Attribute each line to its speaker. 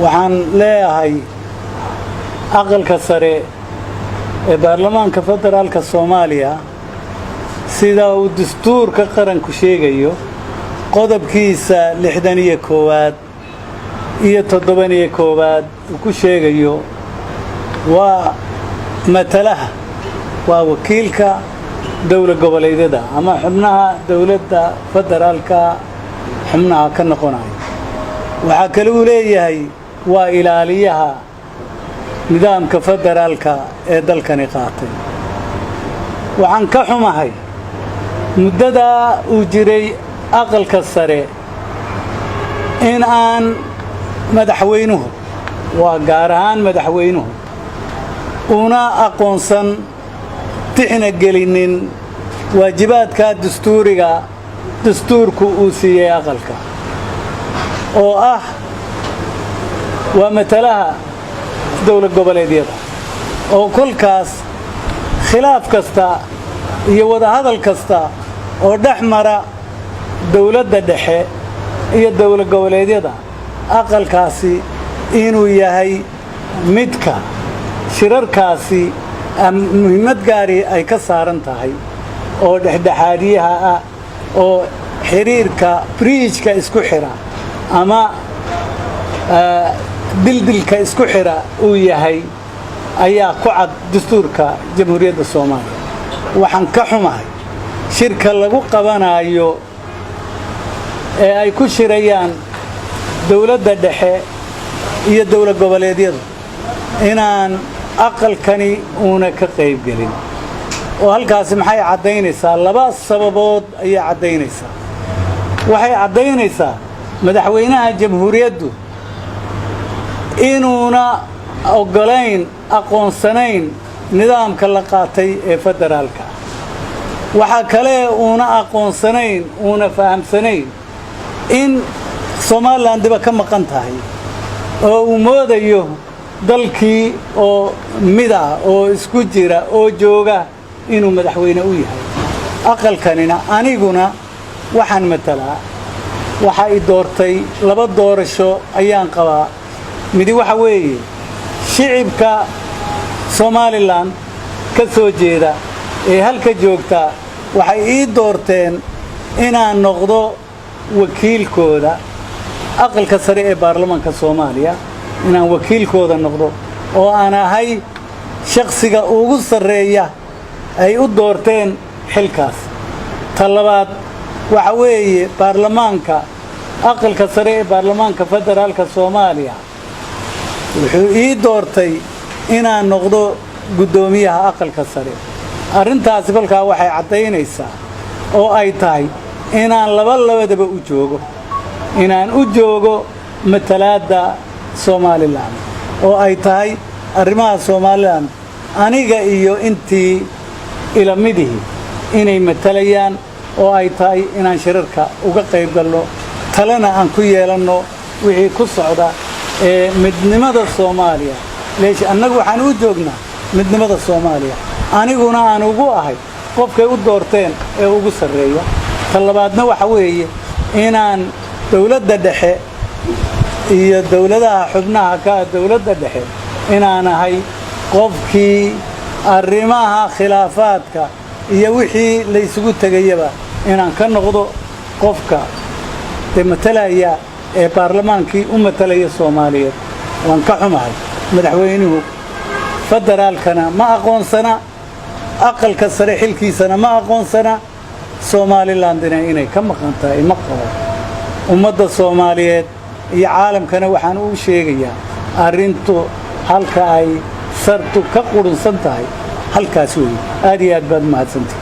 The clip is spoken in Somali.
Speaker 1: waxaan leeyahay aqalka sare ee baarlamaanka federaalka Soomaaliya sida uu dastuurka qaranku sheegayo qodobkiisa 61 iyo 71 uu ku sheegayo waa matalaha waa wakiilka dawlad goboleedyada ama xubnaha dawladda federaalka xubnaha ka noqonaya waxa kale uu leeyahay waa ilaaliyaha nidaamka federaalka ee dalkani qaatay waxaan ka xumahay muddada uu jiray aqalka sare in aan madaxweynuhu waa gaar ahaan madaxweynuhu una aqoonsan tixna gelinin waajibaadka dastuurku uu siiyay aqalka oo ah waa matalaha dawlad goboleedyada oo kolkaas khilaaf kasta iyo wada hadal kasta oo dhaxmara dawladda dhexe iyo dawlad goboleedyada aqalkaasi inuu yahay midka shirarkaasi muhiimad gaari ay ka saaran tahay oo dhexdhexaadiyaha ah oo xiriirka bridge-ka isku xira ama dildilka isku xira uu yahay ayaa ku cad dastuurka jamhuuriyadda Soomaaliya waxaan ka xumahay shirka lagu qabanayo ee ay ku shirayaan dawladda dhexe iyo dawlad goboleedyada inaan aqalkani una ka qayb gelin oo halkaas maxay cadeynaysaa laba sababood ayaa cadeynaysaa waxay cadeynaysaa madaxweynaha jamhuuriyaddu inuuna ogolayn aqoonsanayn nidaamka la qaatay ee federaalka waxa kale uuna aqoonsanayn uuna fahamsanayn in Soomaaliland diba ka maqan tahay oo uu moodayo dalkii oo mid ah oo isku jira oo jooga inuu madaxweyne u yahay aqalkanina aniguna waxaan matalaa waxa ay doortay laba doorasho ayaan qabaa midi waxa weeye shicibka Soomaaliland ka soo jeeda ee halka joogta waxay ii doorteen inaan noqdo wakiilkooda aqalka sare ee baarlamaanka Soomaaliya inaan wakiilkooda noqdo oo aan ahay shakhsiga ugu sareeya ay u doorteen xilkaas talabaad waxa weeye baarlamaanka aqalka sare ee baarlamaanka federaalka Soomaaliya wuxuu ii doortay inaan noqdo gudoomiyaha aqalka sare arintaas kolkaa waxay cadeynaysaa oo ay tahay inaan labadaba u joogo inaan u joogo matalaada Soomaaliland oo ay tahay arrimaha Soomaaliland aniga iyo intii ila midihi inay matalayaan oo ay tahay inaan shirarka uga qayb galno talana aan ku yeelano wixii ku socda ee midnimada Soomaaliya leesh annagu waxaan u joognaa midnimada Soomaaliya aniguna aan ugu ahay qofkay u doorteen ee ugu sareeya talabaadna waxa weeye inaan dawladda dhexe iyo dawladaha xubnaha ka dawladda dhexe inaan ahay qofkii arrimaha khilaafaadka iyo wixii la isugu tagayaba inaan ka noqdo qofka matalaya ee baarlamaankii u matalaya Soomaaliyeed waan ka xumahay madaxweynuhu federaalkana ma aqoonsana aqalka sare xilkiisana ma aqoonsana Somalilandina inay ka maqan tahay ma qabo ummadda Soomaaliyeed iyo caalamkana waxaan u sheegayaa arintu halka ay sartu ka qurunsan tahay halkaas weey aad iyo aad baad mahadsantahay